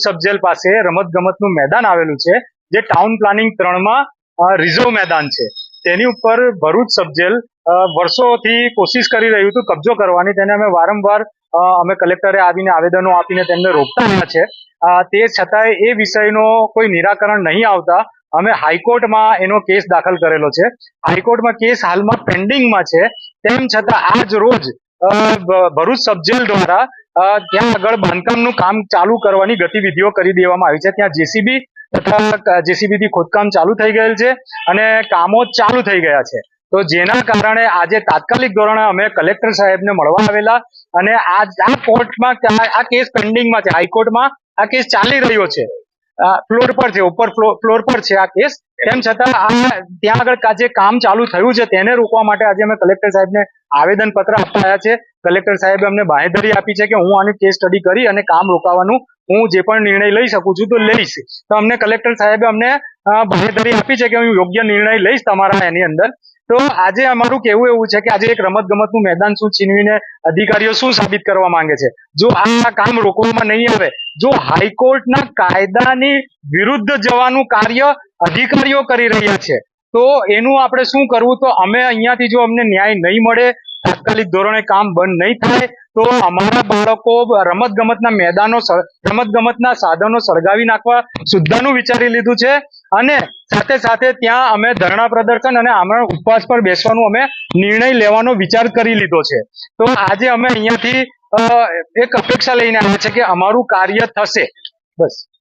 Sub jail પાસે રમતગમતનું મેદાન આવેલું છે, જે ટાઉન પ્લાનિંગ 3 માં રિઝર્વ મેદાન છે. તેની ઉપર ભરૂચ સબજેલ વર્ષોથી કોશિશ કરી રહ્યું હતું કબજો કરવાની. તેને અમે વારંવાર અમે કલેક્ટરે આવીને આવેદનો આપીને તેમને રોકતા રહ્યા છે. તે છતાંય એ વિષયનો કોઈ નિરાકરણ નહીં આવતા અમે હાઈકોર્ટમાં એનો કેસ દાખલ કરેલો છે. હાઈકોર્ટમાં કેસ હાલમાં પેન્ડિંગમાં છે. તેમ છતાં આજ રોજ ભરૂચ સબજેલ દ્વારા ત્યાં આગળ બાંધકામનું કામ ચાલુ કરવાની ગતિવિધિઓ કરી દેવામાં આવી છે. ત્યાં જેસીબી તથા જેસીબી ખોદકામ ચાલુ થઈ ગયેલ છે અને કામો ચાલુ થઈ ગયા છે. તો જેના કારણે આજે તાત્કાલિક ધોરણે અમે કલેક્ટર સાહેબને મળવા આવેલા અને આ કોર્ટમાં આ કેસ પેન્ડિંગમાં છે. હાઈકોર્ટમાં આ કેસ ચાલી રહ્યો છે, ફ્લોર પર છે, ઉપર ફ્લોર પર છે આ કેસ. તેમ છતાં ત્યાં આગળ જે કામ ચાલુ થયું છે તેને રોકવા માટે આજે અમે કલેક્ટર સાહેબને આવેદન પત્ર આપવા આવ્યા છે. કલેક્ટર સાહેબે અમને બાંહેધરી આપી છે કે હું આની કેસ સ્ટડી કરી અને કામ રોકાવાનું હું જે પણ નિર્ણય લઈ શકું છું તો લઈશ. તો અમને કલેક્ટર સાહેબે અમને બાંહેધરી આપી છે કે હું યોગ્ય નિર્ણય લઈશ તમારા એની અંદર. તો આજે અમારું કહેવું એવું છે કે આજે એક રમતગમતનું મેદાન શું છીનવીને અધિકારીઓ શું સાબિત કરવા માંગે છે. જો આ કામ રોકવામાં નહીં આવે, જો હાઈકોર્ટના કાયદાની વિરુદ્ધ જવાનું કાર્ય અધિકારીઓ કરી રહ્યા છે, તો એનું આપણે શું કરવું? તો અમે અહીંયાથી જો અમને ન્યાય નહીં મળે, તાત્કાલિક ધોરણે કામ બંધ નહીં થાય, તો અમારા બાળકો રમતગમતના મેદાનો, રમતગમતના સાધનો સળગાવી નાખવા સુદ્ધાનું વિચારી લીધું છે. અને સાથે સાથે ત્યાં અમે ધરણા પ્રદર્શન અને આમરણ ઉપવાસ પર બેસવાનો અમે નિર્ણય લેવાનો વિચાર કરી લીધો છે. તો આજે અમે અહીંયાથી એક અપેક્ષા લઈને આવ્યા છે કે અમારું કાર્ય થશે. બસ.